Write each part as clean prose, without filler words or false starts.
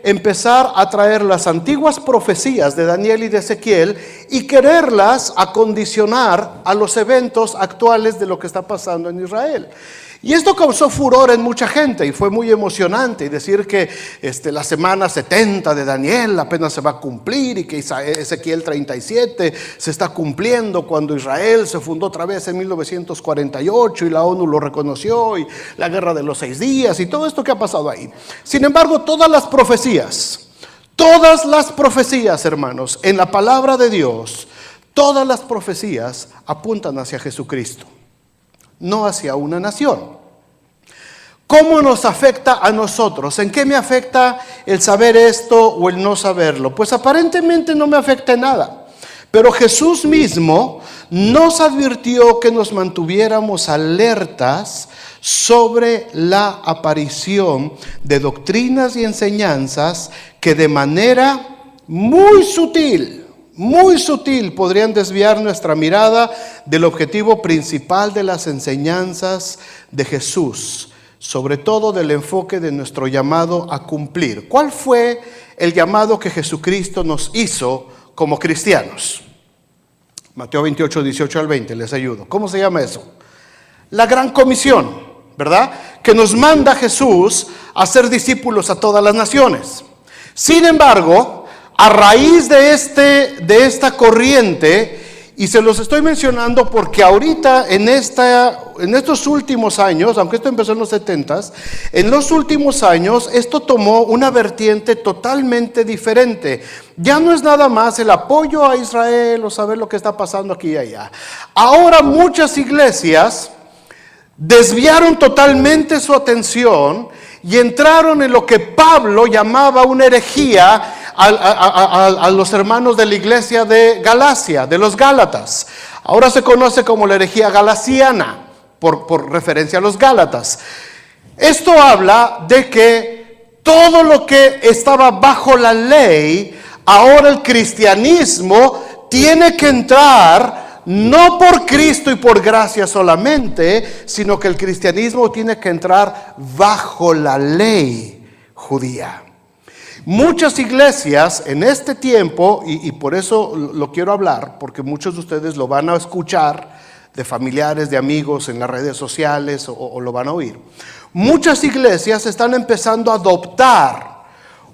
empezar a traer las antiguas profecías de Daniel y de Ezequiel y quererlas acondicionar a los eventos actuales de lo que está pasando en Israel. Y esto causó furor en mucha gente y fue muy emocionante, y decir que la semana 70 de Daniel apenas se va a cumplir, y que Ezequiel 37 se está cumpliendo cuando Israel se fundó otra vez en 1948 y la ONU lo reconoció, y la guerra de los 6 días y todo esto que ha pasado ahí. Sin embargo, todas las profecías, hermanos, en la palabra de Dios, todas las profecías apuntan hacia Jesucristo, no hacia una nación. ¿Cómo nos afecta a nosotros? ¿En qué me afecta el saber esto o el no saberlo? Pues aparentemente no me afecta en nada. Pero Jesús mismo nos advirtió que nos mantuviéramos alertas sobre la aparición de doctrinas y enseñanzas que de manera muy sutil podrían desviar nuestra mirada del objetivo principal de las enseñanzas de Jesús, sobre todo del enfoque de nuestro llamado a cumplir. ¿Cuál fue el llamado que Jesucristo nos hizo como cristianos? Mateo 28, 18 al 20, les ayudo. ¿Cómo se llama eso? La gran comisión, ¿verdad? Que nos manda Jesús a ser discípulos a todas las naciones. Sin embargo, a raíz de esta corriente, y se los estoy mencionando porque ahorita en estos últimos años, aunque esto empezó en los 70s, en los últimos años esto tomó una vertiente totalmente diferente. Ya no es nada más el apoyo a Israel o saber lo que está pasando aquí y allá. Ahora muchas iglesias desviaron totalmente su atención y entraron en lo que Pablo llamaba una herejía a los hermanos de la iglesia de Galacia, de los Gálatas. Ahora se conoce como la herejía galaciana, por referencia a los Gálatas. Esto habla de que todo lo que estaba bajo la ley, ahora el cristianismo tiene que entrar no por Cristo y por gracia solamente, sino que el cristianismo tiene que entrar bajo la ley judía. Muchas iglesias en este tiempo, y por eso lo quiero hablar, porque muchos de ustedes lo van a escuchar de familiares, de amigos en las redes sociales, o lo van a oír. Muchas iglesias están empezando a adoptar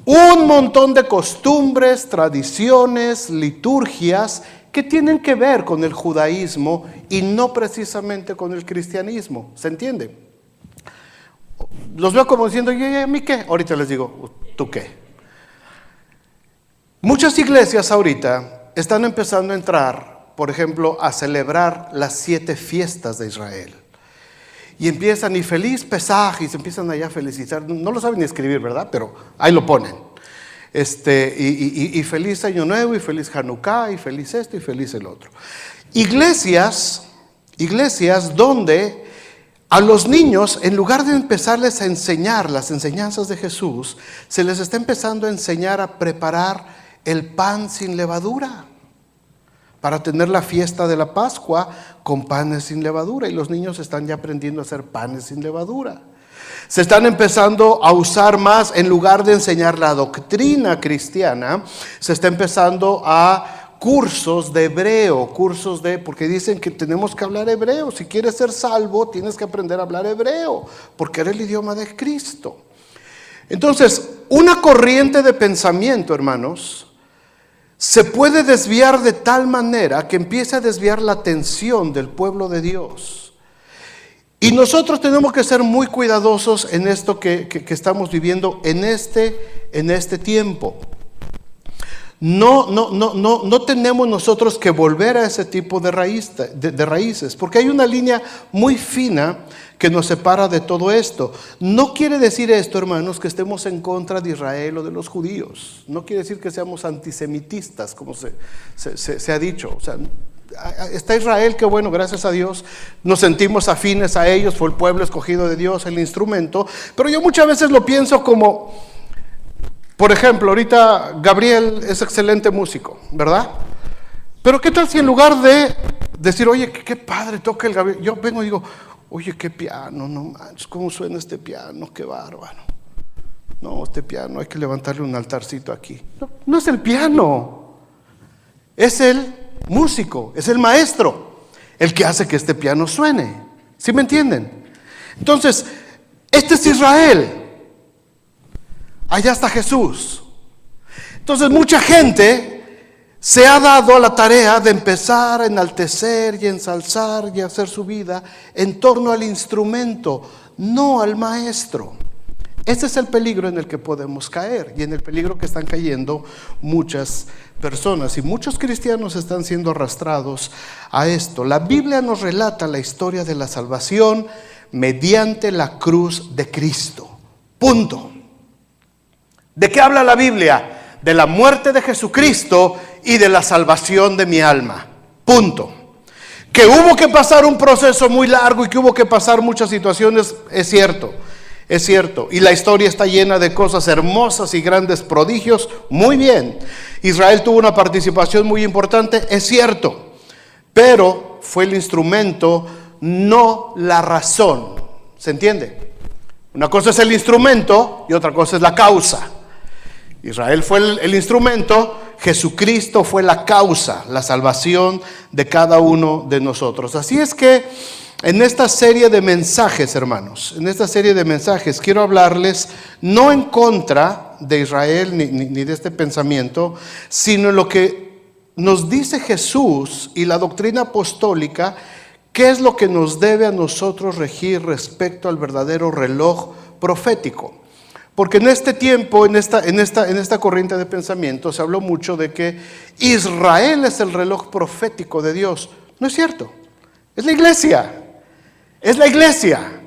un montón de costumbres, tradiciones, liturgias que tienen que ver con el judaísmo y no precisamente con el cristianismo. ¿Se entiende? Los veo como diciendo, ¿y a mí qué? Ahorita les digo, ¿tú qué? Muchas iglesias ahorita están empezando a entrar, por ejemplo, a celebrar las 7 fiestas de Israel. Y empiezan, y feliz Pesaj, y se empiezan allá a felicitar. No lo saben ni escribir, ¿verdad? Pero ahí lo ponen. Y feliz Año Nuevo, y feliz Hanukkah, y feliz esto, y feliz el otro. Iglesias donde a los niños, en lugar de empezarles a enseñar las enseñanzas de Jesús, se les está empezando a enseñar a preparar el pan sin levadura, para tener la fiesta de la Pascua con panes sin levadura. Y los niños están ya aprendiendo a hacer panes sin levadura. Se están empezando a usar más, en lugar de enseñar la doctrina cristiana, se está empezando a cursos de hebreo, porque dicen que tenemos que hablar hebreo. Si quieres ser salvo, tienes que aprender a hablar hebreo, porque era el idioma de Cristo. Entonces, una corriente de pensamiento, hermanos, se puede desviar de tal manera que empiece a desviar la atención del pueblo de Dios. Y nosotros tenemos que ser muy cuidadosos en esto que estamos viviendo en este tiempo. No tenemos nosotros que volver a ese tipo de raíces, porque hay una línea muy fina que nos separa de todo esto. No quiere decir esto, hermanos, que estemos en contra de Israel o de los judíos. No quiere decir que seamos antisemitistas, como se ha dicho. O sea, está Israel, que bueno, gracias a Dios nos sentimos afines a ellos, fue el pueblo escogido de Dios, el instrumento. Pero yo muchas veces lo pienso como, por ejemplo, ahorita Gabriel es excelente músico, ¿verdad? Pero ¿qué tal si en lugar de decir, oye, qué padre toca el Gabriel, yo vengo y digo, oye, qué piano, no manches, cómo suena este piano, qué bárbaro. No, este piano hay que levantarle un altarcito aquí. No, no es el piano, es el músico, es el maestro, el que hace que este piano suene. ¿Sí me entienden? Entonces, este es Israel. Allá está Jesús. Entonces, mucha gente se ha dado a la tarea de empezar a enaltecer y ensalzar y hacer su vida en torno al instrumento, no al maestro. Ese es el peligro en el que podemos caer y en el peligro que están cayendo muchas personas, y muchos cristianos están siendo arrastrados a esto. La Biblia nos relata la historia de la salvación mediante la cruz de Cristo. Punto. ¿De qué habla la Biblia? De la muerte de Jesucristo y de la salvación de mi alma. Punto. Que hubo que pasar un proceso muy largo y que hubo que pasar muchas situaciones, es cierto. Es cierto, y la historia está llena de cosas hermosas y grandes prodigios, muy bien. Israel tuvo una participación muy importante, es cierto, pero fue el instrumento, no la razón. ¿Se entiende? Una cosa es el instrumento y otra cosa es la causa. Israel fue el instrumento, Jesucristo fue la causa, la salvación de cada uno de nosotros. Así es que en esta serie de mensajes, hermanos, en esta serie de mensajes quiero hablarles no en contra de Israel ni de este pensamiento, sino en lo que nos dice Jesús y la doctrina apostólica, qué es lo que nos debe a nosotros regir respecto al verdadero reloj profético. Porque en este tiempo, en esta corriente de pensamiento, se habló mucho de que Israel es el reloj profético de Dios. No es cierto, es la iglesia. Es la iglesia.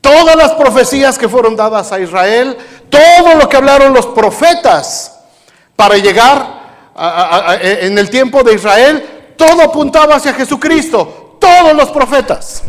Todas las profecías que fueron dadas a Israel, todo lo que hablaron los profetas para llegar en el tiempo de Israel, todo apuntaba hacia Jesucristo. Todos los profetas,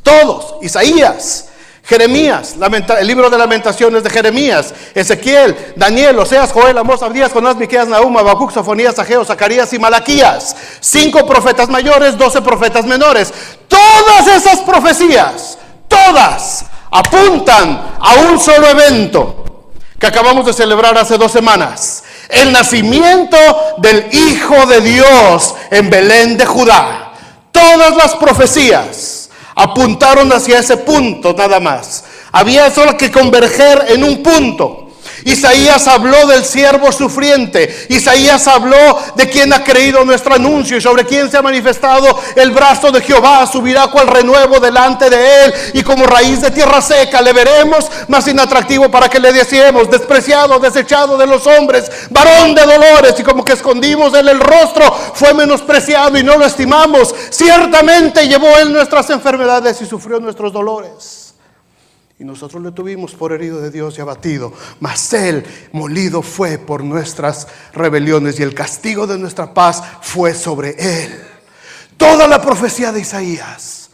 todos. Isaías, Jeremías, el libro de Lamentaciones de Jeremías, Ezequiel, Daniel, Oseas, Joel, Amós, Abdías, Jonás, Miqueas, Nahum, Habacuc, Sofonías, Ageo, Zacarías y Malaquías. 5 profetas mayores, 12 profetas menores. Todas esas profecías, todas apuntan a un solo evento que acabamos de celebrar hace 2 semanas. El nacimiento del Hijo de Dios en Belén de Judá. Todas las profecías apuntaron hacia ese punto nada más. Había solo que converger en un punto. Isaías habló del siervo sufriente. Isaías habló de quien ha creído nuestro anuncio y sobre quien se ha manifestado el brazo de Jehová. Subirá cual renuevo delante de él y como raíz de tierra seca le veremos, más inatractivo para que le deseemos, despreciado, desechado de los hombres, varón de dolores, y como que escondimos de él el rostro, fue menospreciado y no lo estimamos. Ciertamente llevó él nuestras enfermedades y sufrió nuestros dolores. Y nosotros le tuvimos por herido de Dios y abatido, mas él molido fue por nuestras rebeliones y el castigo de nuestra paz fue sobre él. Toda la profecía de Isaías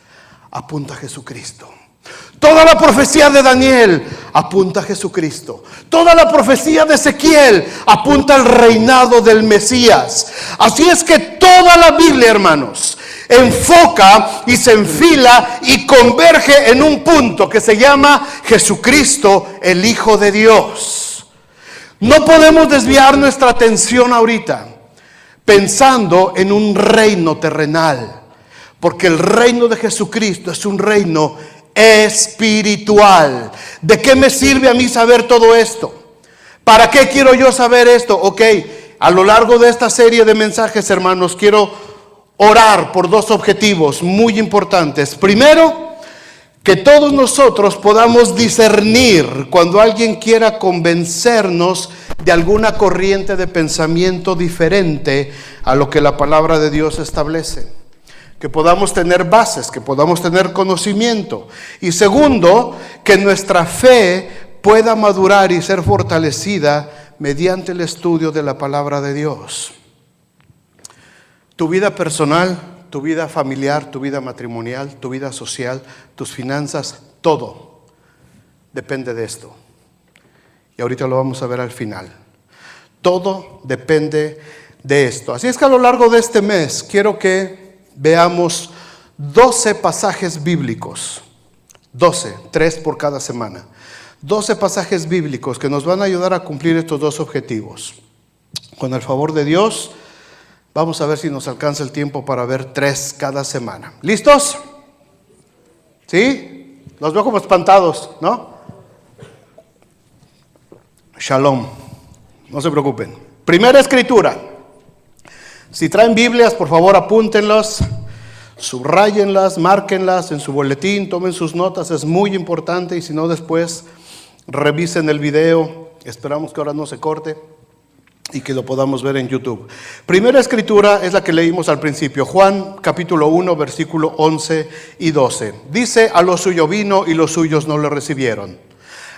apunta a Jesucristo. Toda la profecía de Daniel apunta a Jesucristo. Toda la profecía de Ezequiel apunta al reinado del Mesías. Así es que toda la Biblia, hermanos, enfoca y se enfila y converge en un punto que se llama Jesucristo, el Hijo de Dios. No podemos desviar nuestra atención ahorita pensando en un reino terrenal, porque el reino de Jesucristo es un reino espiritual. ¿De qué me sirve a mí saber todo esto? ¿Para qué quiero yo saber esto? Ok, a lo largo de esta serie de mensajes, hermanos, quiero orar por 2 objetivos muy importantes. Primero, que todos nosotros podamos discernir cuando alguien quiera convencernos de alguna corriente de pensamiento diferente a lo que la palabra de Dios establece. Que podamos tener bases, que podamos tener conocimiento. Y segundo, que nuestra fe pueda madurar y ser fortalecida mediante el estudio de la palabra de Dios. Tu vida personal, tu vida familiar, tu vida matrimonial, tu vida social, tus finanzas, todo depende de esto. Y ahorita lo vamos a ver al final. Todo depende de esto. Así es que a lo largo de este mes quiero que veamos 12 pasajes bíblicos. 12, 3 por cada semana. 12 pasajes bíblicos que nos van a ayudar a cumplir estos dos objetivos. Con el favor de Dios, vamos a ver si nos alcanza el tiempo para ver 3 cada semana. ¿Listos? ¿Sí? Los veo como espantados, ¿no? Shalom. No se preocupen. Primera escritura. Si traen Biblias, por favor apúntenlas, subrayenlas, márquenlas en su boletín, tomen sus notas, es muy importante, y si no después revisen el video. Esperamos que ahora no se corte y que lo podamos ver en YouTube. Primera escritura es la que leímos al principio, Juan capítulo 1, versículo 11 y 12. Dice: a lo suyo vino y los suyos no le recibieron.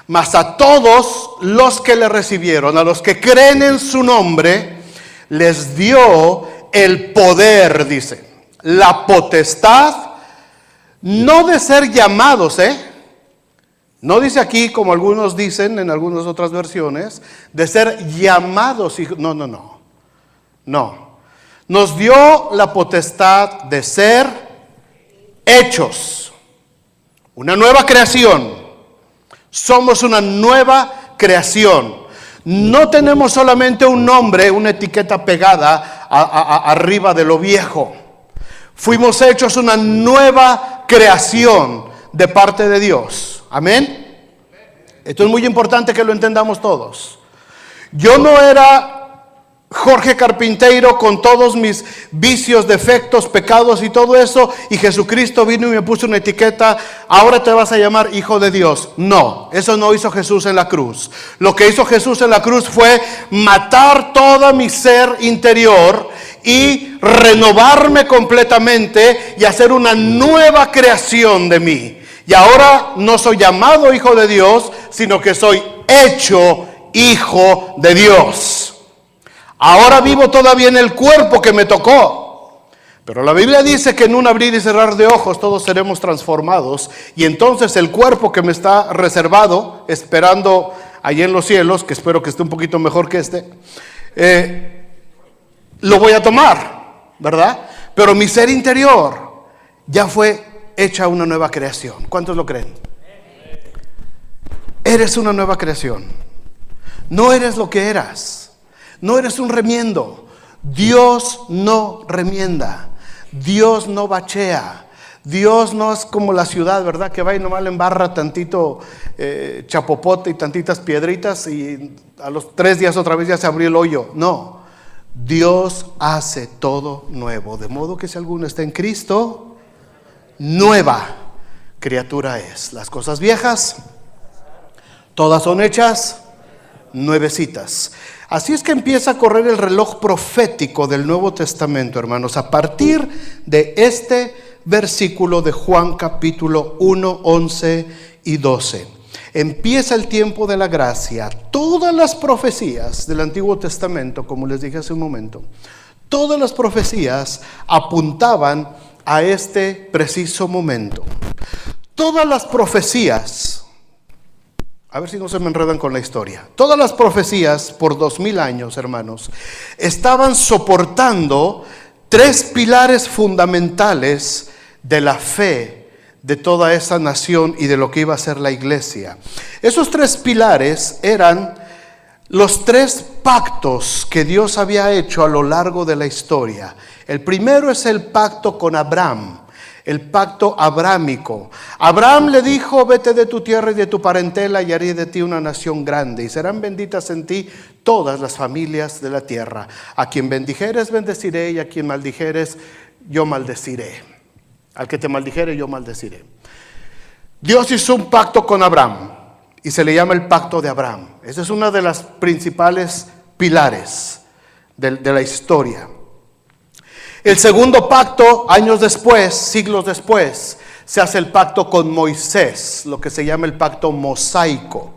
Mas a todos los que le recibieron, a los que creen en su nombre, les dio el poder, dice, la potestad, no de ser llamados, no dice aquí, como algunos dicen en algunas otras versiones, de ser llamados hijos. No. Nos dio la potestad de ser hechos, una nueva creación. Somos una nueva creación. No tenemos solamente un nombre, una etiqueta pegada arriba de lo viejo. Fuimos hechos una nueva creación de parte de Dios. Amén. Esto es muy importante que lo entendamos todos. Yo no era Jorge Carpinteiro con todos mis vicios, defectos, pecados y todo eso, y Jesucristo vino y me puso una etiqueta: ahora te vas a llamar hijo de Dios. No, eso no hizo Jesús en la cruz. Lo que hizo Jesús en la cruz fue matar todo mi ser interior y renovarme completamente y hacer una nueva creación de mí. Y ahora no soy llamado hijo de Dios, sino que soy hecho hijo de Dios. Ahora vivo todavía en el cuerpo que me tocó, pero la Biblia dice que en un abrir y cerrar de ojos todos seremos transformados, y entonces el cuerpo que me está reservado, esperando allí en los cielos, que espero que esté un poquito mejor que lo voy a tomar, ¿verdad? Pero mi ser interior ya fue hecha una nueva creación. ¿Cuántos lo creen? Eres una nueva creación. No eres lo que eras. No eres un remiendo. Dios no remienda. Dios no bachea. Dios no es como la ciudad, ¿verdad? Que va y nomás le embarra tantito chapopote y tantitas piedritas, y a los 3 días otra vez ya se abrió el hoyo. No. Dios hace todo nuevo. De modo que si alguno está en Cristo, nueva criatura es. Las cosas viejas, todas son hechas nuevecitas. Así es que empieza a correr el reloj profético del Nuevo Testamento, hermanos, a partir de este versículo de Juan capítulo 1, 11 y 12. Empieza el tiempo de la gracia. Todas las profecías del Antiguo Testamento, como les dije hace un momento, todas las profecías apuntaban a este preciso momento. Todas las profecías, a ver si no se me enredan con la historia. Todas las profecías por 2000 años, hermanos, estaban soportando 3 pilares fundamentales de la fe de toda esa nación y de lo que iba a ser la iglesia. Esos 3 pilares eran los 3 pactos que Dios había hecho a lo largo de la historia. El primero es el pacto con Abraham. El pacto abrámico. Abraham le dijo: vete de tu tierra y de tu parentela, y haré de ti una nación grande, y serán benditas en ti todas las familias de la tierra. A quien bendijeres bendeciré, y a quien maldijeres yo maldeciré. Al que te maldijere yo maldeciré. Dios hizo un pacto con Abraham y se le llama el pacto de Abraham. Esa es una de las principales pilares de la historia. El segundo pacto, años después, siglos después, se hace el pacto con Moisés, lo que se llama el pacto mosaico,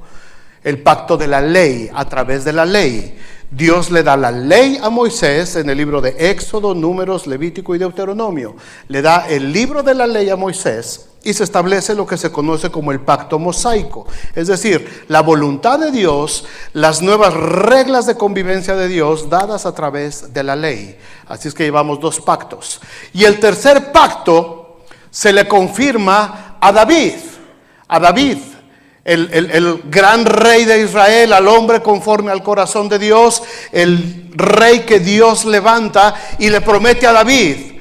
el pacto de la ley. A través de la ley, Dios le da la ley a Moisés en el libro de Éxodo, Números, Levítico y Deuteronomio. Le da el libro de la ley a Moisés y se establece lo que se conoce como el pacto mosaico. Es decir, la voluntad de Dios, las nuevas reglas de convivencia de Dios dadas a través de la ley. Así es que llevamos 2 pactos. Y el tercer pacto se le confirma a David. el gran rey de Israel, al hombre conforme al corazón de Dios, el rey que Dios levanta y le promete a David: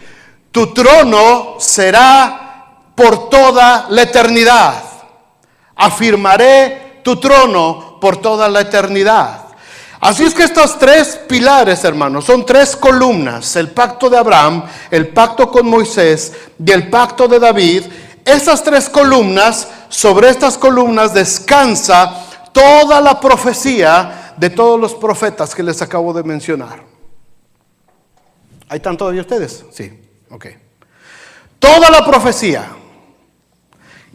tu trono será por toda la eternidad. Afirmaré tu trono por toda la eternidad. Así es que estos tres pilares, hermanos, son tres columnas: el pacto de Abraham, el pacto con Moisés y el pacto de David. Esas tres columnas, sobre estas columnas descansa toda la profecía de todos los profetas que les acabo de mencionar. ¿Ahí están todavía ustedes? Sí, ok. Toda la profecía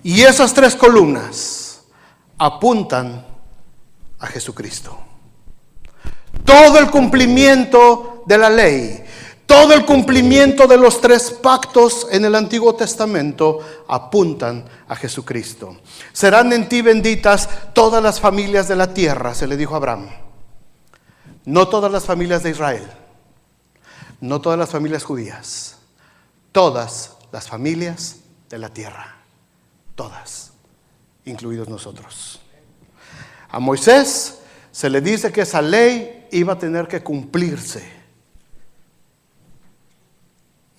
y esas tres columnas apuntan a Jesucristo. Todo el cumplimiento de la ley, todo el cumplimiento de los tres pactos en el Antiguo Testamento apuntan a Jesucristo. Serán en ti benditas todas las familias de la tierra, se le dijo a Abraham. No todas las familias de Israel, no todas las familias judías, todas las familias de la tierra, todas, incluidos nosotros. A Moisés se le dice que esa ley iba a tener que cumplirse.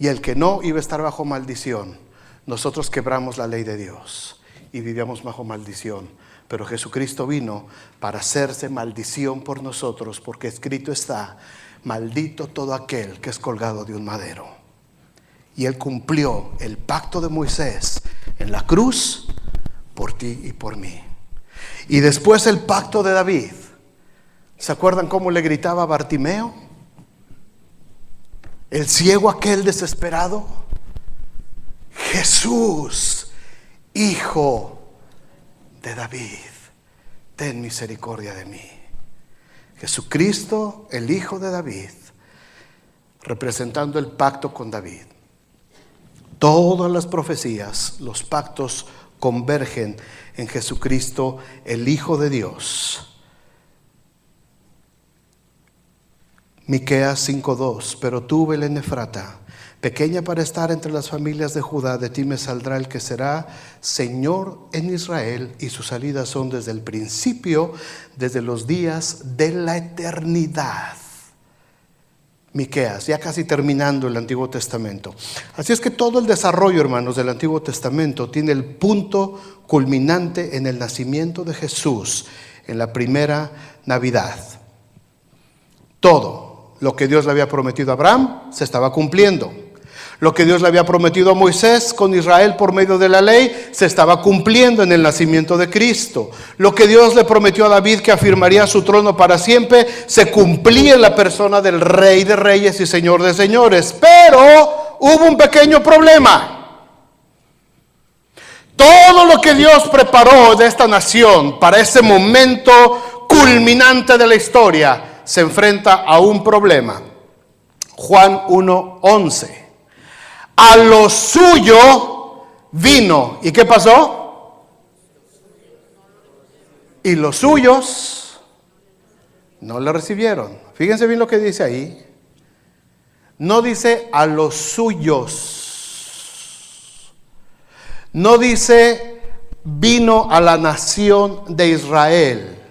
Y el que no iba a estar bajo maldición. Nosotros quebramos la ley de Dios y vivíamos bajo maldición. Pero Jesucristo vino para hacerse maldición por nosotros, porque escrito está: maldito todo aquel que es colgado de un madero. Y Él cumplió el pacto de Moisés en la cruz por ti y por mí. Y después el pacto de David. ¿Se acuerdan cómo le gritaba a Bartimeo? El ciego aquel desesperado: Jesús, Hijo de David, ten misericordia de mí. Jesucristo, el Hijo de David, representando el pacto con David. Todas las profecías, los pactos convergen en Jesucristo, el Hijo de Dios. Miqueas 5:2: pero tú, Belén Efrata, pequeña para estar entre las familias de Judá, de ti me saldrá el que será Señor en Israel, y sus salidas son desde el principio, desde los días de la eternidad. Miqueas, ya casi terminando el Antiguo Testamento. Así es que todo el desarrollo, hermanos, del Antiguo Testamento tiene el punto culminante en el nacimiento de Jesús, en la primera Navidad. Todo lo que Dios le había prometido a Abraham se estaba cumpliendo. Lo que Dios le había prometido a Moisés con Israel por medio de la ley se estaba cumpliendo en el nacimiento de Cristo. Lo que Dios le prometió a David, que afirmaría su trono para siempre, se cumplía en la persona del Rey de Reyes y Señor de Señores. Pero hubo un pequeño problema. Todo lo que Dios preparó de esta nación para ese momento culminante de la historia se enfrenta a un problema. Juan 1:11. A lo suyo vino. ¿Y qué pasó? Y los suyos no le recibieron. Fíjense bien lo que dice ahí. No dice a los suyos. No dice vino a la nación de Israel.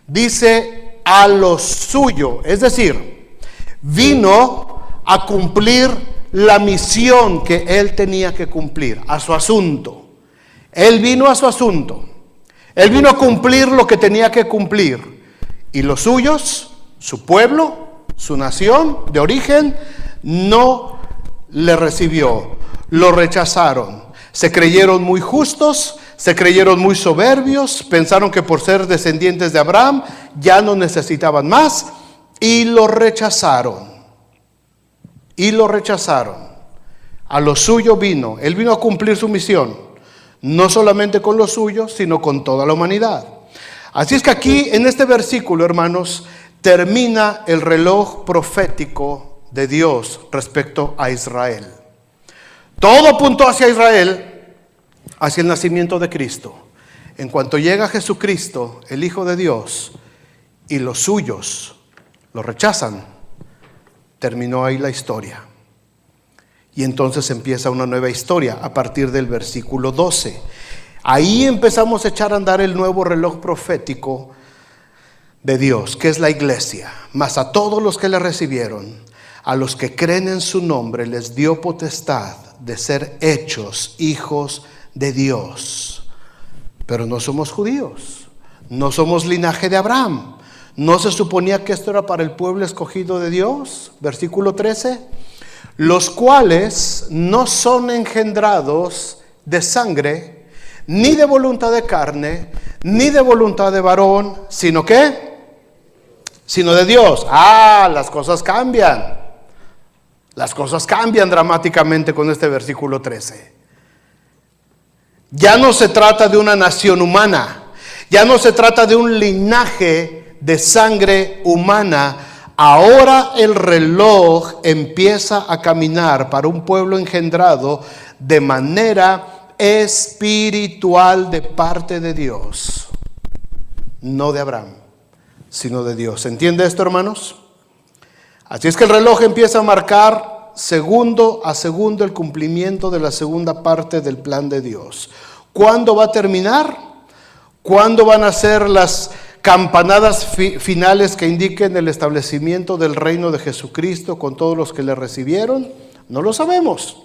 Dice a lo suyo, es decir, vino a cumplir la misión que él tenía que cumplir, a su asunto. Él vino a su asunto. Él vino a cumplir lo que tenía que cumplir. Y los suyos, su pueblo, su nación de origen, no le recibió. Lo rechazaron. Se creyeron muy justos, se creyeron muy soberbios, pensaron que por ser descendientes de Abraham ya no necesitaban más, y lo rechazaron. Y lo rechazaron. A lo suyo vino. Él vino a cumplir su misión, no solamente con los suyos, sino con toda la humanidad. Así es que aquí en este versículo, hermanos, termina el reloj profético de Dios respecto a Israel. Todo apuntó hacia Israel, hacia el nacimiento de Cristo. En cuanto llega Jesucristo, el Hijo de Dios, y los suyos lo rechazan, terminó ahí la historia. Y entonces empieza una nueva historia a partir del versículo 12. Ahí empezamos a echar a andar el nuevo reloj profético de Dios, que es la iglesia. Mas a todos los que le recibieron, a los que creen en su nombre, les dio potestad de ser hechos hijos de Dios. Pero no somos judíos, no somos linaje de Abraham. ¿No se suponía que esto era para el pueblo escogido de Dios? Versículo 13. Los cuales no son engendrados de sangre, ni de voluntad de carne, ni de voluntad de varón, sino ¿qué? Sino de Dios. Las cosas cambian. Las cosas cambian dramáticamente con este versículo 13. Ya no se trata de una nación humana, ya no se trata de un linaje de sangre humana. Ahora el reloj empieza a caminar para un pueblo engendrado de manera espiritual de parte de Dios, no de Abraham, sino de Dios. ¿Entiende esto, hermanos? Así es que el reloj empieza a marcar segundo a segundo el cumplimiento de la segunda parte del plan de Dios. ¿Cuándo va a terminar? ¿Cuándo van a ser las campanadas finales que indiquen el establecimiento del reino de Jesucristo con todos los que le recibieron? No lo sabemos,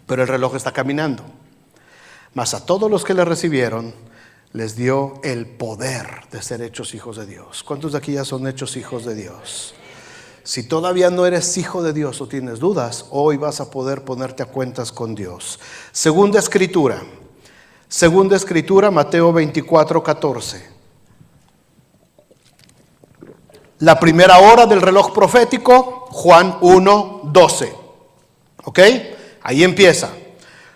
pero el reloj está caminando. Mas a todos los que le recibieron les dio el poder de ser hechos hijos de Dios. ¿Cuántos de aquí ya son hechos hijos de Dios? Si todavía no eres hijo de Dios o tienes dudas, hoy vas a poder ponerte a cuentas con Dios. Segunda escritura, Mateo 24:14. La primera hora del reloj profético, Juan 1:12. ¿Ok? Ahí empieza.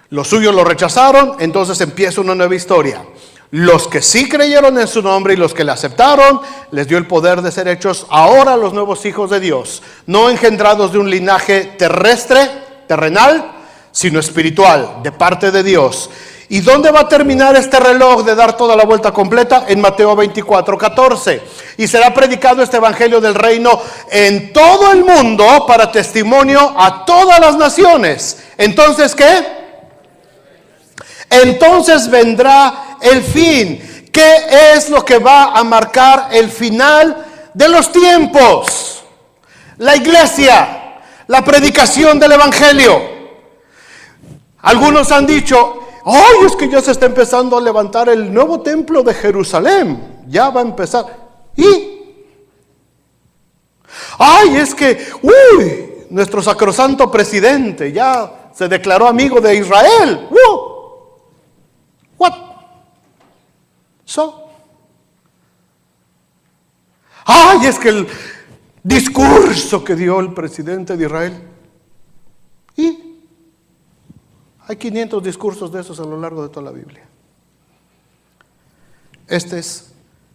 Los suyos lo rechazaron, entonces empieza una nueva historia. Los que sí creyeron en su nombre y los que le aceptaron, les dio el poder de ser hechos ahora los nuevos hijos de Dios, no engendrados de un linaje terrenal, sino espiritual, de parte de Dios. ¿Y dónde va a terminar este reloj de dar toda la vuelta completa? En Mateo 24:14. Y será predicado este evangelio del reino en todo el mundo para testimonio a todas las naciones. Entonces, ¿qué? Entonces vendrá el fin. ¿Qué es lo que va a marcar el final de los tiempos? La iglesia, la predicación del evangelio. Algunos han dicho: ¡ay, es que ya se está empezando a levantar el nuevo templo de Jerusalén! Ya va a empezar. ¿Y? ¡Ay, es que, nuestro sacrosanto presidente ya se declaró amigo de Israel! What? ¡Ay, es que el discurso que dio el presidente de Israel! ¿Y? Hay 500 discursos de esos a lo largo de toda la Biblia. Este es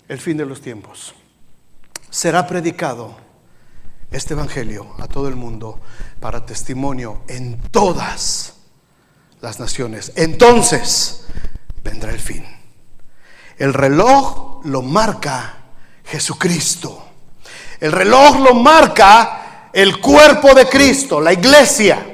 el fin de los tiempos. Será predicado este evangelio a todo el mundo para testimonio en todas las naciones. Entonces vendrá el fin. El reloj lo marca Jesucristo. El reloj lo marca el cuerpo de Cristo, la iglesia.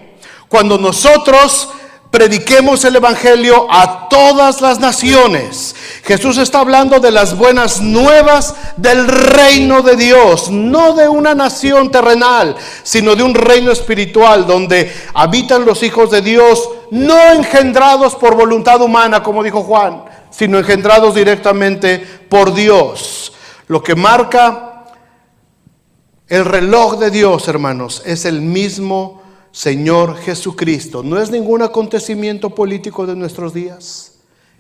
Cuando nosotros prediquemos el evangelio a todas las naciones, Jesús está hablando de las buenas nuevas del reino de Dios, no de una nación terrenal, sino de un reino espiritual donde habitan los hijos de Dios, no engendrados por voluntad humana, como dijo Juan, sino engendrados directamente por Dios. Lo que marca el reloj de Dios, hermanos, es el mismo Señor Jesucristo. No es ningún acontecimiento político de nuestros días,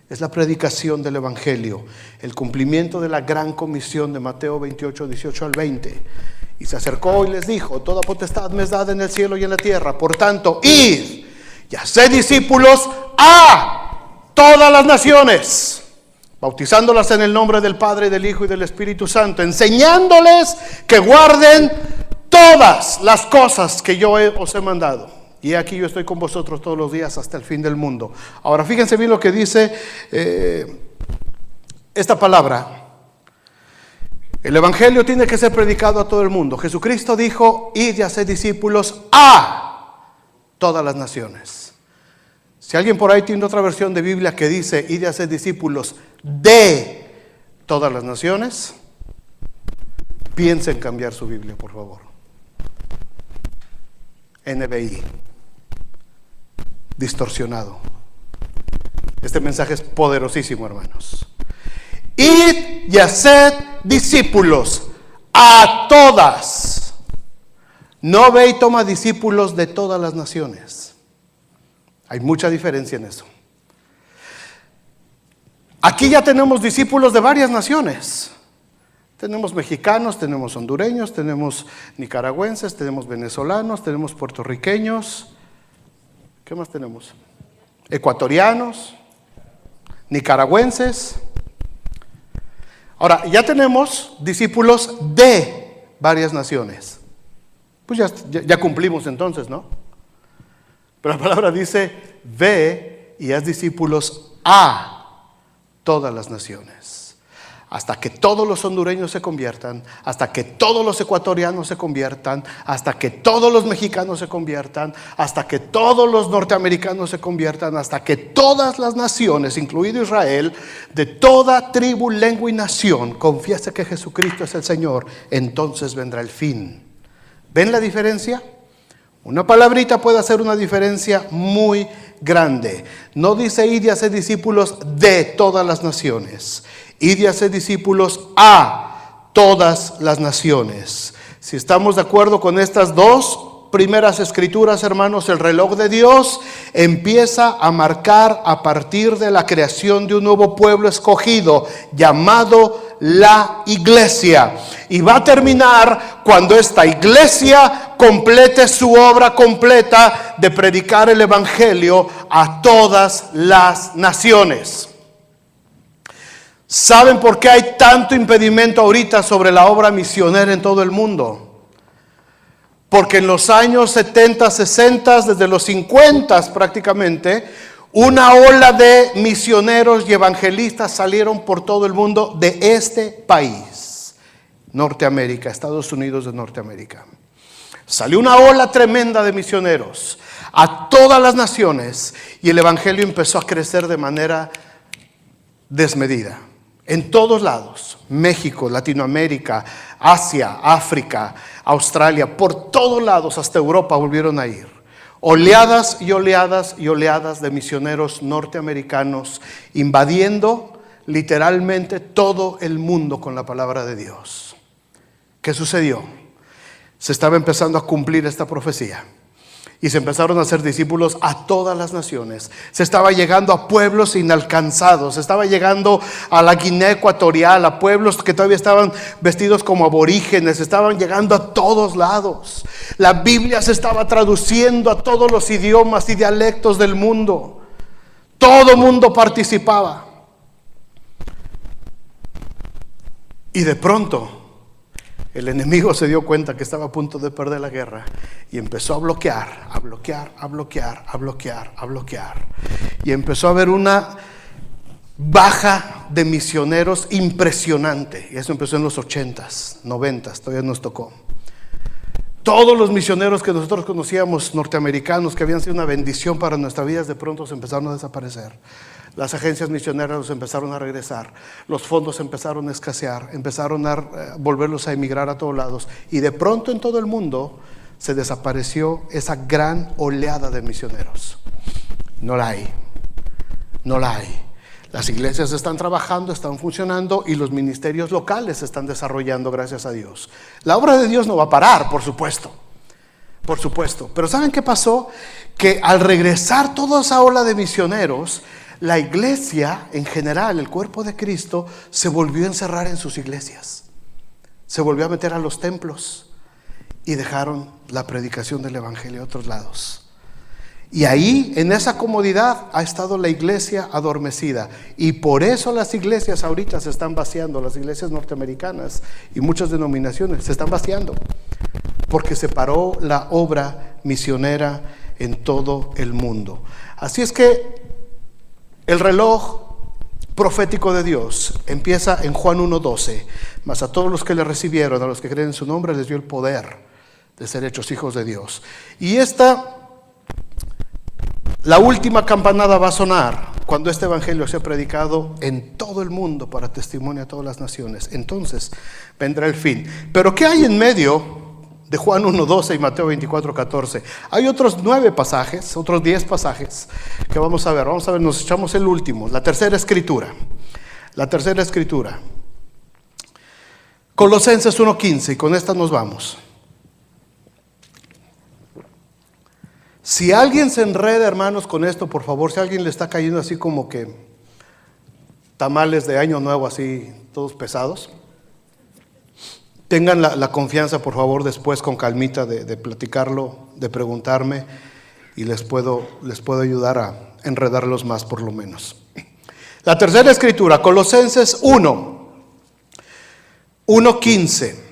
es la predicación del evangelio, el cumplimiento de la gran comisión de Mateo 28:18 al 20. Y se acercó y les dijo: toda potestad me es dada en el cielo y en la tierra, por tanto, id y haced discípulos a todas las naciones, bautizándolas en el nombre del Padre, del Hijo y del Espíritu Santo, enseñándoles que guarden todas las cosas que yo os he mandado. Y aquí yo estoy con vosotros todos los días hasta el fin del mundo. Ahora fíjense bien lo que dice esta palabra. El evangelio tiene que ser predicado a todo el mundo. Jesucristo dijo: id y haced discípulos a todas las naciones. Si alguien por ahí tiene otra versión de Biblia que dice, id y haced discípulos de todas las naciones, piensen en cambiar su Biblia, por favor. NBI. Distorsionado. Este mensaje es poderosísimo, hermanos. Id y haced discípulos a todas. No ve y toma discípulos de todas las naciones. Hay mucha diferencia en eso. Aquí ya tenemos discípulos de varias naciones. Tenemos mexicanos, tenemos hondureños, tenemos nicaragüenses, tenemos venezolanos, tenemos puertorriqueños. ¿Qué más tenemos? Ecuatorianos, nicaragüenses. Ahora, ya tenemos discípulos de varias naciones. Pues ya cumplimos entonces, ¿no? Pero la palabra dice, ve y haz discípulos a todas las naciones. Hasta que todos los hondureños se conviertan, hasta que todos los ecuatorianos se conviertan, hasta que todos los mexicanos se conviertan, hasta que todos los norteamericanos se conviertan, hasta que todas las naciones, incluido Israel, de toda tribu, lengua y nación, confiese que Jesucristo es el Señor, entonces vendrá el fin. ¿Ven la diferencia? Una palabrita puede hacer una diferencia muy grande. No dice id y haced discípulos de todas las naciones. Id y haced discípulos a todas las naciones. Si estamos de acuerdo con estas dos primeras escrituras, hermanos, el reloj de Dios empieza a marcar a partir de la creación de un nuevo pueblo escogido llamado la iglesia, y va a terminar cuando esta iglesia complete su obra completa de predicar el evangelio a todas las naciones. ¿Saben por qué hay tanto impedimento ahorita sobre la obra misionera en todo el mundo? Porque en los años 70, 60, desde los 50 prácticamente, una ola de misioneros y evangelistas salieron por todo el mundo de este país, Norteamérica, Estados Unidos de Norteamérica. Salió una ola tremenda de misioneros a todas las naciones y el evangelio empezó a crecer de manera desmedida. En todos lados, México, Latinoamérica, Asia, África, Australia, por todos lados, hasta Europa volvieron a ir. Oleadas y oleadas y oleadas de misioneros norteamericanos invadiendo literalmente todo el mundo con la palabra de Dios. ¿Qué sucedió? Se estaba empezando a cumplir esta profecía. Y se empezaron a hacer discípulos a todas las naciones. Se estaba llegando a pueblos inalcanzados. Se estaba llegando a la Guinea Ecuatorial, a pueblos que todavía estaban vestidos como aborígenes. Estaban llegando a todos lados. La Biblia se estaba traduciendo a todos los idiomas y dialectos del mundo. Todo mundo participaba. Y de pronto el enemigo se dio cuenta que estaba a punto de perder la guerra y empezó a bloquear, a bloquear, a bloquear, a bloquear, a bloquear. Y empezó a haber una baja de misioneros impresionante. Y eso empezó en los 80s, 90s, todavía nos tocó. Todos los misioneros que nosotros conocíamos, norteamericanos, que habían sido una bendición para nuestras vidas, de pronto se empezaron a desaparecer. Las agencias misioneras empezaron a regresar, los fondos empezaron a escasear, empezaron a volverlos a emigrar a todos lados, y de pronto en todo el mundo se desapareció esa gran oleada de misioneros. No la hay, no la hay. Las iglesias están trabajando, están funcionando, y los ministerios locales se están desarrollando, gracias a Dios. La obra de Dios no va a parar, por supuesto. Por supuesto. Pero ¿saben qué pasó? Que al regresar toda esa ola de misioneros, la iglesia en general, el cuerpo de Cristo, se volvió a encerrar en sus iglesias. Se volvió a meter a los templos y dejaron la predicación del evangelio a otros lados. Y ahí, en esa comodidad, ha estado la iglesia adormecida. Y por eso las iglesias ahorita se están vaciando, las iglesias norteamericanas y muchas denominaciones se están vaciando, porque se paró la obra misionera en todo el mundo. Así es que el reloj profético de Dios empieza en Juan 1:12. Mas a todos los que le recibieron, a los que creen en su nombre, les dio el poder de ser hechos hijos de Dios. Y esta La última campanada va a sonar cuando este evangelio sea predicado en todo el mundo para testimonio a todas las naciones. Entonces vendrá el fin. Pero ¿qué hay en medio de Juan 1:12 y Mateo 24:14? Hay otros 9 pasajes, otros 10 pasajes que vamos a ver. Vamos a ver, nos echamos el último, la tercera escritura. La tercera escritura. Colosenses 1:15, y con esta nos vamos. Si alguien se enreda, hermanos, con esto, por favor, si alguien le está cayendo así como que tamales de año nuevo, así todos pesados, tengan la confianza, por favor, después con calmita de platicarlo, de preguntarme, y les puedo ayudar a enredarlos más, por lo menos. La tercera escritura, Colosenses 1:15.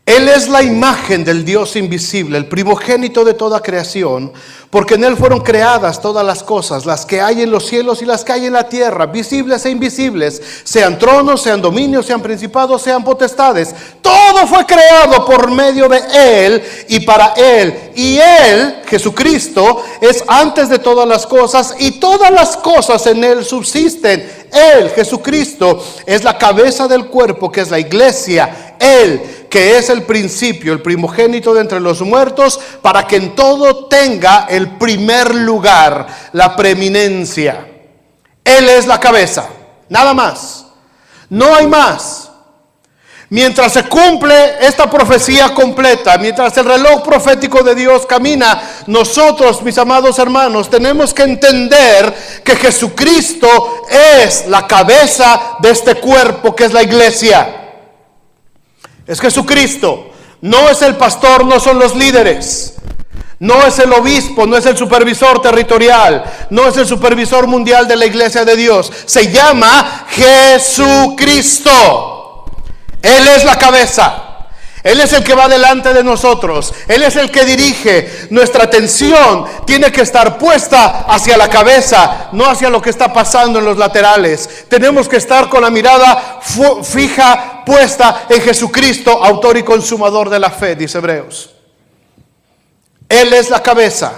Él es la imagen del Dios invisible, el primogénito de toda creación, porque en Él fueron creadas todas las cosas, las que hay en los cielos y las que hay en la tierra, visibles e invisibles, sean tronos, sean dominios, sean principados, sean potestades. Todo fue creado por medio de Él y para Él. Y Él, Jesucristo, es antes de todas las cosas, y todas las cosas en Él subsisten. Él, Jesucristo, es la cabeza del cuerpo, que es la iglesia. Él, que es el principio, el primogénito de entre los muertos, para que en todo tenga el primer lugar, la preeminencia. Él es la cabeza, nada más, no hay más. Mientras se cumple esta profecía completa, mientras el reloj profético de Dios camina, nosotros, mis amados hermanos, tenemos que entender que Jesucristo es la cabeza de este cuerpo, que es la iglesia. Es Jesucristo, no es el pastor, no son los líderes, no es el obispo, no es el supervisor territorial, no es el supervisor mundial de la iglesia de Dios. Se llama Jesucristo. Él es la cabeza. Él es el que va delante de nosotros. Él es el que dirige. Nuestra atención tiene que estar puesta hacia la cabeza, no hacia lo que está pasando en los laterales. Tenemos que estar con la mirada fija, puesta en Jesucristo, autor y consumador de la fe, dice Hebreos. Él es la cabeza.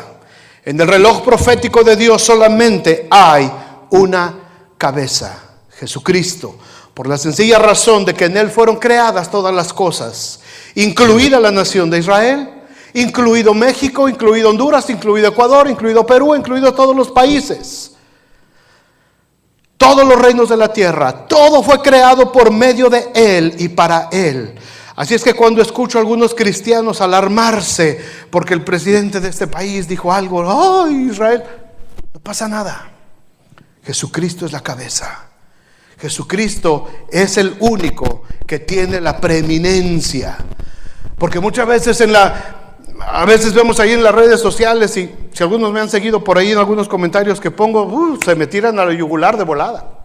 En el reloj profético de Dios solamente hay una cabeza, Jesucristo. Por la sencilla razón de que en Él fueron creadas todas las cosas, incluida la nación de Israel, incluido México, incluido Honduras, incluido Ecuador, incluido Perú, incluido todos los países, todos los reinos de la tierra. Todo fue creado por medio de Él y para Él. Así es que cuando escucho a algunos cristianos alarmarse porque el presidente de este país dijo algo, ¡ay, Israel! No pasa nada. Jesucristo es la cabeza. Jesucristo es el único que tiene la preeminencia. Porque muchas veces a veces vemos ahí en las redes sociales, y si algunos me han seguido por ahí en algunos comentarios que pongo, se me tiran a la yugular de volada.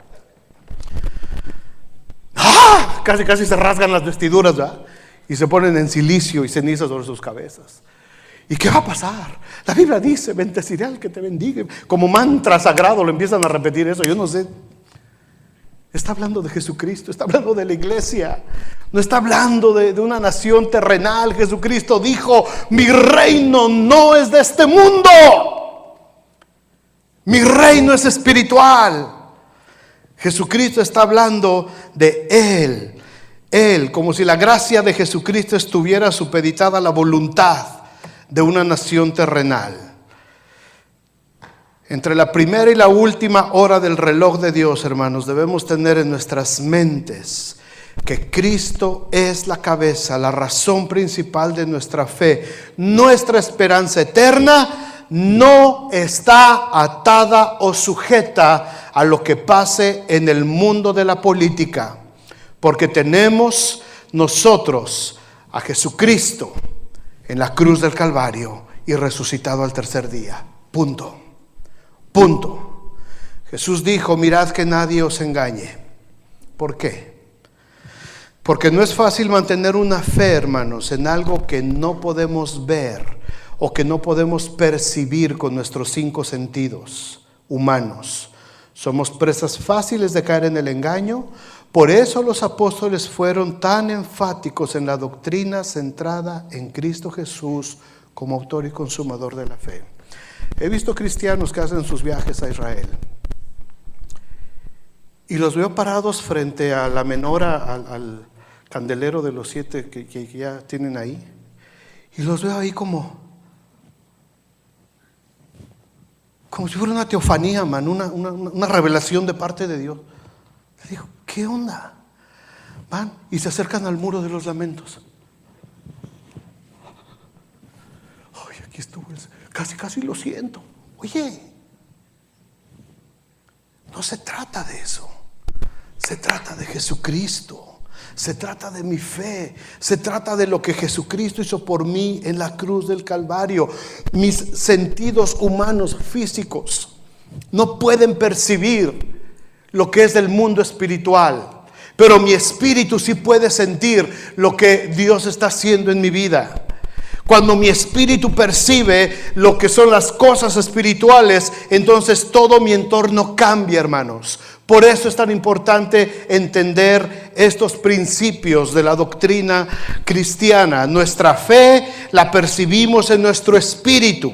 ¡Ah! Casi se rasgan las vestiduras, ¿verdad? Y se ponen en silicio y ceniza sobre sus cabezas. ¿Y qué va a pasar? La Biblia dice, bendeciré al que te bendiga. Como mantra sagrado lo empiezan a repetir eso, yo no sé. Está hablando de Jesucristo, está hablando de la iglesia. No está hablando de una nación terrenal. Jesucristo dijo, mi reino no es de este mundo. Mi reino es espiritual. Jesucristo está hablando de Él. Él, como si la gracia de Jesucristo estuviera supeditada a la voluntad de una nación terrenal. Entre la primera y la última hora del reloj de Dios, hermanos, debemos tener en nuestras mentes que Cristo es la cabeza, la razón principal de nuestra fe. Nuestra esperanza eterna no está atada o sujeta a lo que pase en el mundo de la política, porque tenemos nosotros a Jesucristo en la cruz del Calvario y resucitado al tercer día. Punto. Jesús dijo, mirad que nadie os engañe. ¿Por qué? Porque no es fácil mantener una fe, hermanos, en algo que no podemos ver o que no podemos percibir con nuestros 5 sentidos humanos. Somos presas fáciles de caer en el engaño. Por eso los apóstoles fueron tan enfáticos en la doctrina centrada en Cristo Jesús como autor y consumador de la fe. He visto cristianos que hacen sus viajes a Israel y los veo parados frente a la menora, al candelero de los 7 que ya tienen ahí, y los veo ahí como si fuera una teofanía, man, una revelación de parte de Dios. Le digo, ¿qué onda? Van y se acercan al muro de los lamentos. Ay, aquí estuvo, casi lo siento. Oye, no se trata de eso. Se trata de Jesucristo. Se trata de mi fe. Se trata de lo que Jesucristo hizo por mí en la cruz del Calvario. Mis sentidos humanos, físicos, no pueden percibir lo que es del mundo espiritual, pero mi espíritu sí puede sentir lo que Dios está haciendo en mi vida. Cuando mi espíritu percibe lo que son las cosas espirituales, entonces todo mi entorno cambia, hermanos. Por eso es tan importante entender estos principios de la doctrina cristiana. Nuestra fe la percibimos en nuestro espíritu.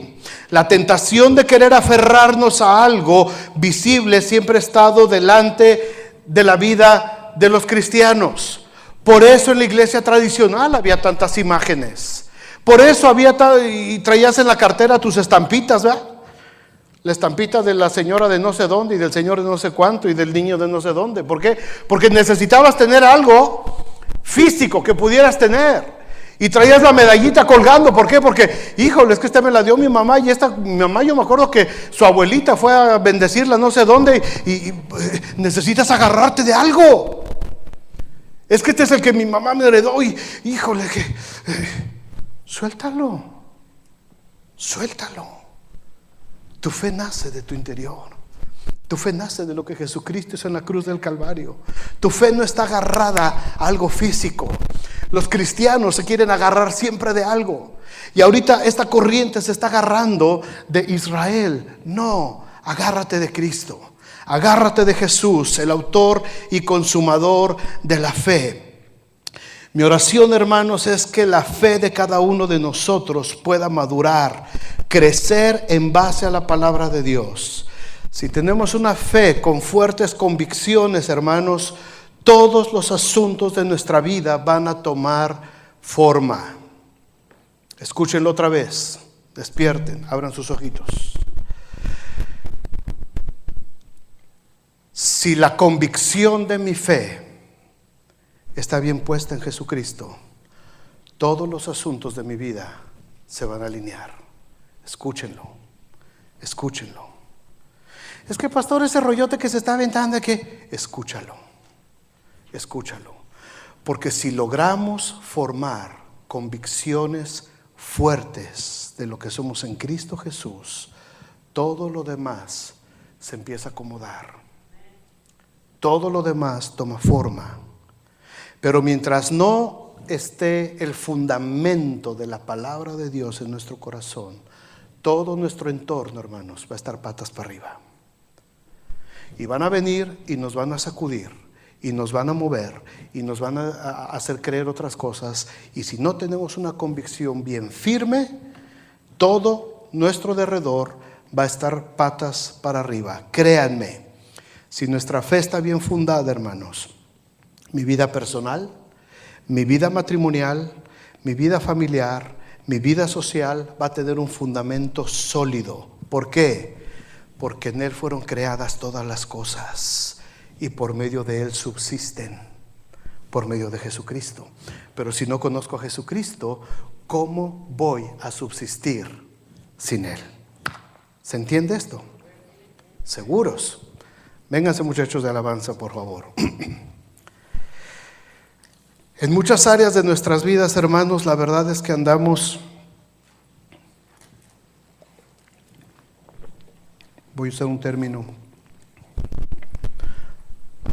La tentación de querer aferrarnos a algo visible siempre ha estado delante de la vida de los cristianos. Por eso en la iglesia tradicional había tantas imágenes. Por eso y traías en la cartera tus estampitas, ¿verdad? La estampita de la señora de no sé dónde y del señor de no sé cuánto y del niño de no sé dónde. ¿Por qué? Porque necesitabas tener algo físico que pudieras tener. Y traías la medallita colgando. ¿Por qué? Porque, híjole, es que esta me la dio mi mamá. Y mi mamá, yo me acuerdo que su abuelita fue a bendecirla no sé dónde. Y necesitas agarrarte de algo. Es que este es el que mi mamá me heredó. Y híjole, suéltalo. Suéltalo. Tu fe nace de tu interior. Tu fe nace de lo que Jesucristo hizo en la cruz del Calvario. Tu fe no está agarrada a algo físico. Los cristianos se quieren agarrar siempre de algo. Y ahorita esta corriente se está agarrando de Israel. No, agárrate de Cristo. Agárrate de Jesús, el autor y consumador de la fe. Mi oración, hermanos, es que la fe de cada uno de nosotros pueda madurar, crecer en base a la palabra de Dios. Si tenemos una fe con fuertes convicciones, hermanos, todos los asuntos de nuestra vida van a tomar forma. Escúchenlo otra vez, despierten, abran sus ojitos. Si la convicción de mi fe está bien puesta en Jesucristo, todos los asuntos de mi vida se van a alinear. Escúchenlo, escúchenlo. Es que, pastor, ese rollote que se está aventando, que escúchalo, escúchalo. Porque si logramos formar convicciones fuertes de lo que somos en Cristo Jesús, todo lo demás se empieza a acomodar. Todo lo demás toma forma. Pero mientras no esté el fundamento de la palabra de Dios en nuestro corazón, todo nuestro entorno, hermanos, va a estar patas para arriba. Y van a venir y nos van a sacudir, y nos van a mover, y nos van a hacer creer otras cosas. Y si no tenemos una convicción bien firme, todo nuestro derredor va a estar patas para arriba. Créanme, si nuestra fe está bien fundada, hermanos, mi vida personal, mi vida matrimonial, mi vida familiar, mi vida social va a tener un fundamento sólido. ¿Por qué? Porque en Él fueron creadas todas las cosas y por medio de Él subsisten, por medio de Jesucristo. Pero si no conozco a Jesucristo, ¿cómo voy a subsistir sin Él? ¿Se entiende esto? ¿Seguros? Vénganse, muchachos de alabanza, por favor. En muchas áreas de nuestras vidas, hermanos, la verdad es que andamos, voy a usar un término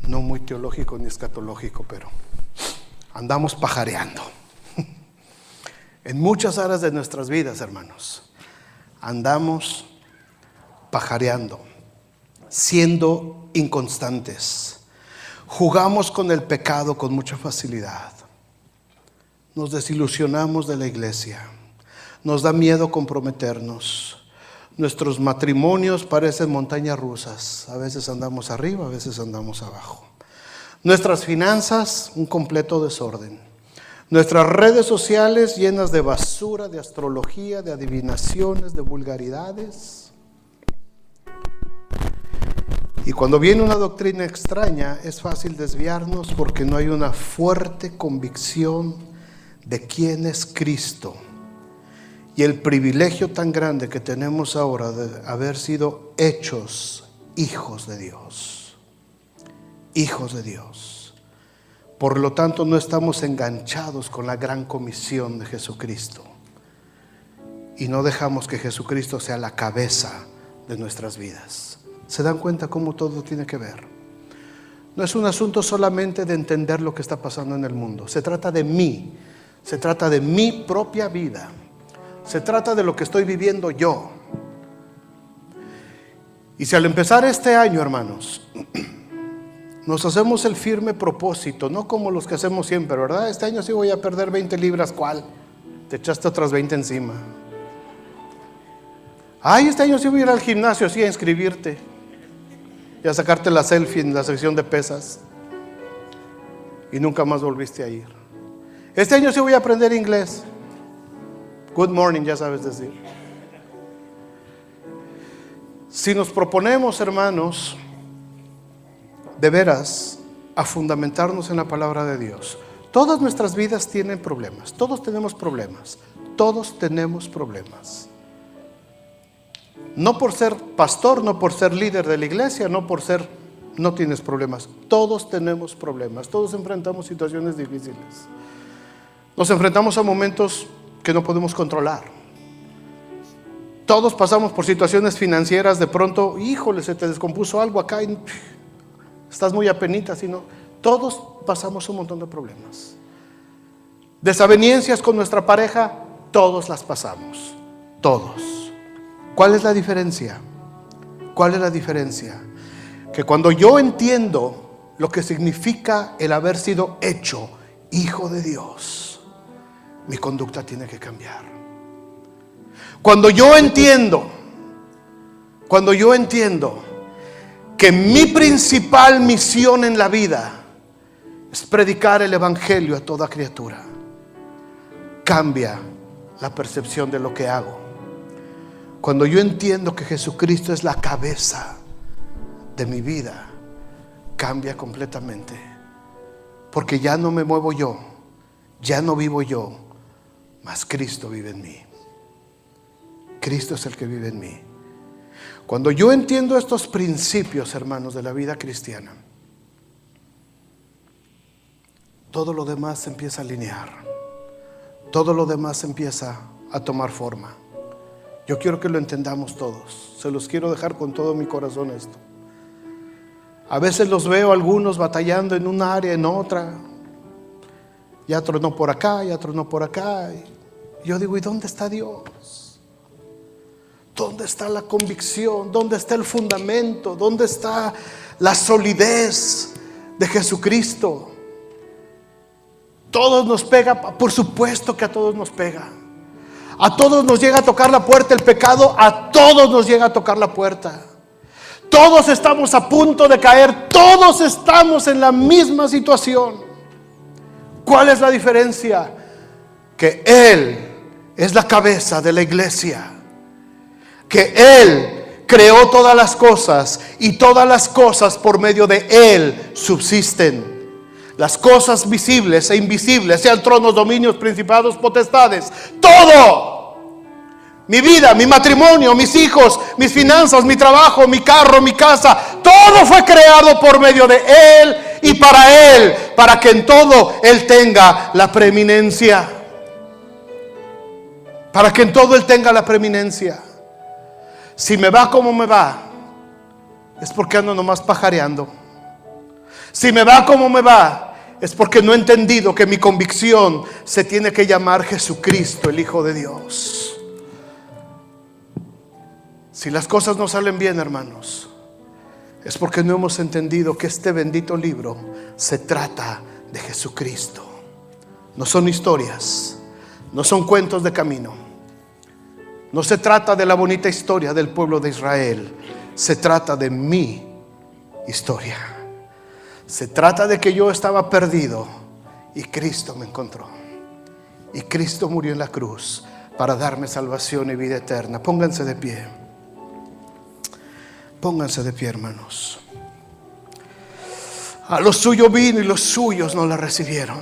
no muy teológico ni escatológico, pero andamos pajareando. En muchas áreas de nuestras vidas, hermanos, andamos pajareando, siendo inconstantes. Jugamos con el pecado con mucha facilidad. Nos desilusionamos de la iglesia. Nos da miedo comprometernos. Nuestros matrimonios parecen montañas rusas. A veces andamos arriba, a veces andamos abajo. Nuestras finanzas, un completo desorden. Nuestras redes sociales llenas de basura, de astrología, de adivinaciones, de vulgaridades. Y cuando viene una doctrina extraña, es fácil desviarnos porque no hay una fuerte convicción de quién es Cristo. Y el privilegio tan grande que tenemos ahora de haber sido hechos hijos de Dios. Hijos de Dios. Por lo tanto, no estamos enganchados con la gran comisión de Jesucristo. Y no dejamos que Jesucristo sea la cabeza de nuestras vidas. ¿Se dan cuenta cómo todo tiene que ver? No es un asunto solamente de entender lo que está pasando en el mundo. Se trata de mí. Se trata de mi propia vida. Se trata de lo que estoy viviendo yo. Y si al empezar este año, hermanos, nos hacemos el firme propósito, no como los que hacemos siempre, ¿verdad? Este año sí voy a perder 20 libras, ¿cuál? Te echaste otras 20 encima. Ay, este año sí voy a ir al gimnasio, sí, a inscribirte y a sacarte la selfie en la sección de pesas. Y nunca más volviste a ir. Este año sí voy a aprender inglés. Good morning, ya sabes decir. Si nos proponemos, hermanos, de veras, a fundamentarnos en la palabra de Dios. Todas nuestras vidas tienen problemas. Todos tenemos problemas. Todos tenemos problemas. No por ser pastor, no por ser líder de la iglesia, no tienes problemas. Todos tenemos problemas. Todos enfrentamos situaciones difíciles. Nos enfrentamos a momentos que no podemos controlar. Todos pasamos por situaciones financieras. De pronto, híjole, se te descompuso algo acá y estás muy apenita, sino todos pasamos un montón de problemas. Desavenencias con nuestra pareja, todos las pasamos. Todos. ¿Cuál es la diferencia? ¿Cuál es la diferencia? Que cuando yo entiendo lo que significa el haber sido hecho hijo de Dios, mi conducta tiene que cambiar. Cuando yo entiendo que mi principal misión en la vida es predicar el evangelio a toda criatura, cambia la percepción de lo que hago. Cuando yo entiendo que Jesucristo es la cabeza de mi vida, cambia completamente. Porque ya no me muevo yo, ya no vivo yo, mas Cristo vive en mí. Cristo es el que vive en mí. Cuando yo entiendo estos principios, hermanos, de la vida cristiana, todo lo demás se empieza a alinear. Todo lo demás empieza a tomar forma. Yo quiero que lo entendamos todos. Se los quiero dejar con todo mi corazón esto. A veces los veo algunos batallando en una área, en otra. Ya tronó por acá, ya tronó por acá. Y yo digo, ¿y dónde está Dios? ¿Dónde está la convicción? ¿Dónde está el fundamento? ¿Dónde está la solidez de Jesucristo? Todos nos pega, por supuesto que a todos nos pega. A todos nos llega a tocar la puerta el pecado, a todos nos llega a tocar la puerta. Todos estamos a punto de caer, todos estamos en la misma situación. ¿Cuál es la diferencia? Que Él es la cabeza de la iglesia. Que Él creó todas las cosas y todas las cosas por medio de Él subsisten. Las cosas visibles e invisibles, sean tronos, dominios, principados, potestades, todo. Mi vida, mi matrimonio, mis hijos, mis finanzas, mi trabajo, mi carro, mi casa, todo fue creado por medio de Él y para Él, para que en todo Él tenga la preeminencia. Para que en todo Él tenga la preeminencia. Si me va como me va, es porque ando nomás pajareando. Si me va como me va, es porque no he entendido que mi convicción se tiene que llamar Jesucristo, el Hijo de Dios. Si las cosas no salen bien, hermanos, es porque no hemos entendido que este bendito libro se trata de Jesucristo. No son historias, no son cuentos de camino. No se trata de la bonita historia del pueblo de Israel. Se trata de mi historia. Se trata de que yo estaba perdido y Cristo me encontró. Y Cristo murió en la cruz para darme salvación y vida eterna. Pónganse de pie. Pónganse de pie, hermanos. A los suyos vino y los suyos no la recibieron.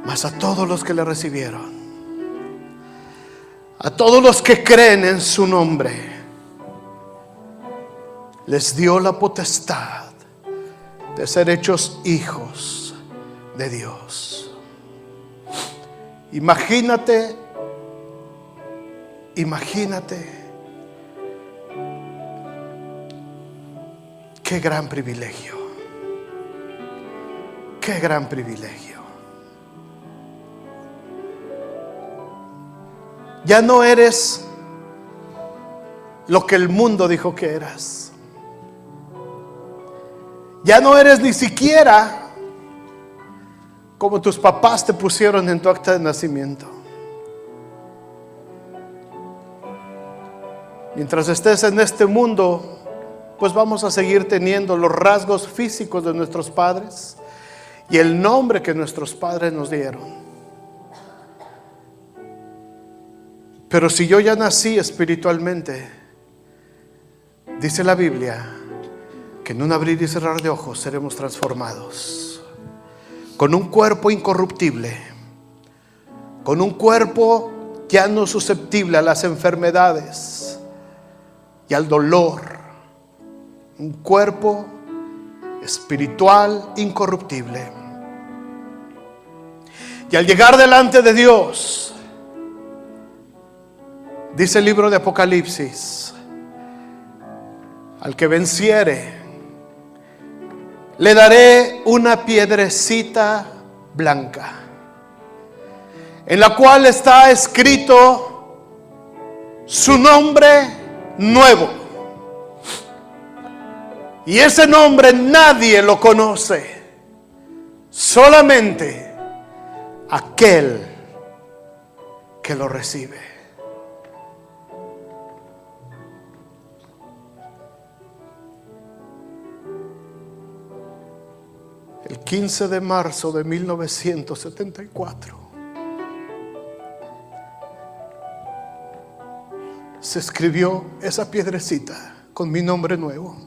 Mas a todos los que le recibieron, a todos los que creen en su nombre, les dio la potestad de ser hechos hijos de Dios. Imagínate qué gran privilegio. Qué gran privilegio. Ya no eres lo que el mundo dijo que eras. Ya no eres ni siquiera como tus papás te pusieron en tu acta de nacimiento. Mientras estés en este mundo, pues vamos a seguir teniendo los rasgos físicos de nuestros padres y el nombre que nuestros padres nos dieron. Pero si yo ya nací espiritualmente, dice la Biblia que en un abrir y cerrar de ojos seremos transformados con un cuerpo incorruptible, con un cuerpo ya no susceptible a las enfermedades y al dolor, un cuerpo espiritual incorruptible. Y al llegar delante de Dios, dice el libro de Apocalipsis, al que venciere, le daré una piedrecita blanca, en la cual está escrito su nombre nuevo. Y ese nombre nadie lo conoce, solamente aquel que lo recibe. El 15 de marzo de 1974 se escribió esa piedrecita con mi nombre nuevo.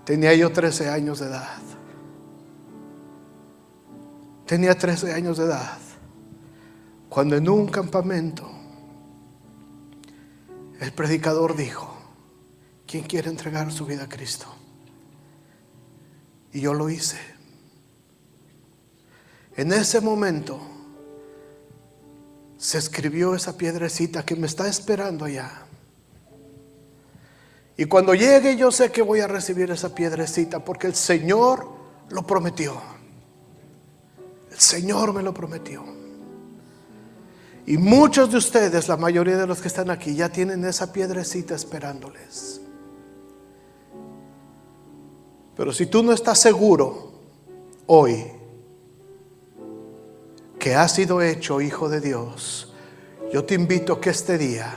Tenía yo 13 años de edad. Tenía 13 años de edad cuando en un campamento el predicador dijo: ¿quién quiere entregar su vida a Cristo? Y yo lo hice. En ese momento se escribió esa piedrecita que me está esperando allá. Y cuando llegue, yo sé que voy a recibir esa piedrecita, porque el Señor lo prometió. El Señor me lo prometió. Y muchos de ustedes, la mayoría de los que están aquí, ya tienen esa piedrecita esperándoles. Pero si tú no estás seguro hoy que has sido hecho hijo de Dios, yo te invito a que este día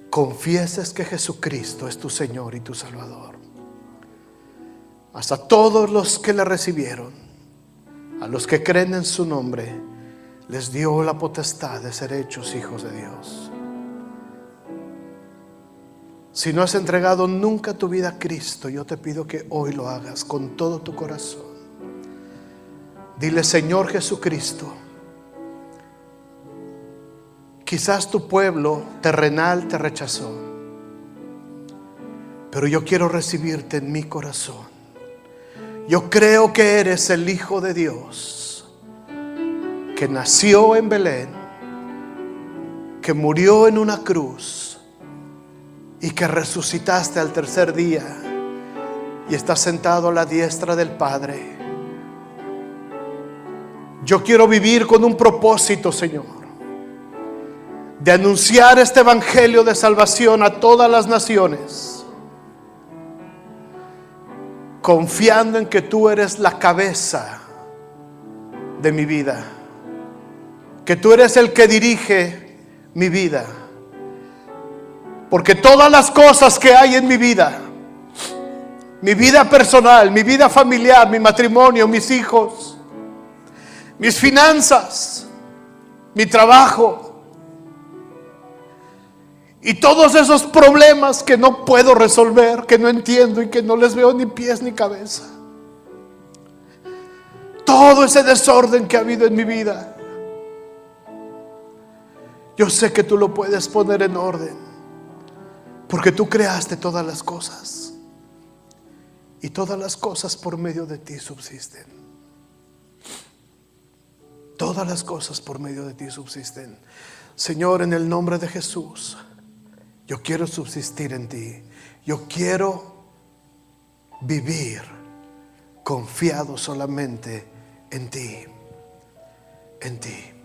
confieses que Jesucristo es tu Señor y tu Salvador. Hasta todos los que le recibieron, a los que creen en su nombre, les dio la potestad de ser hechos hijos de Dios. Si no has entregado nunca tu vida a Cristo, yo te pido que hoy lo hagas con todo tu corazón. Dile: Señor Jesucristo, quizás tu pueblo terrenal te rechazó, pero yo quiero recibirte en mi corazón. Yo creo que eres el Hijo de Dios, que nació en Belén, que murió en una cruz y que resucitaste al tercer día y estás sentado a la diestra del Padre. Yo quiero vivir con un propósito, Señor, de anunciar este evangelio de salvación a todas las naciones, confiando en que tú eres la cabeza de mi vida. que tú eres el que dirige mi vida. Porque todas las cosas que hay en mi vida personal, mi vida familiar, mi matrimonio, mis hijos, mis finanzas, mi trabajo y todos esos problemas que no puedo resolver, que no entiendo y que no les veo ni pies ni cabeza, todo ese desorden que ha habido en mi vida, yo sé que tú lo puedes poner en orden, porque tú creaste todas las cosas y todas las cosas por medio de ti subsisten. Todas las cosas por medio de ti subsisten. Señor, en el nombre de Jesús, yo quiero subsistir en ti. Yo quiero vivir confiado solamente en ti. En ti.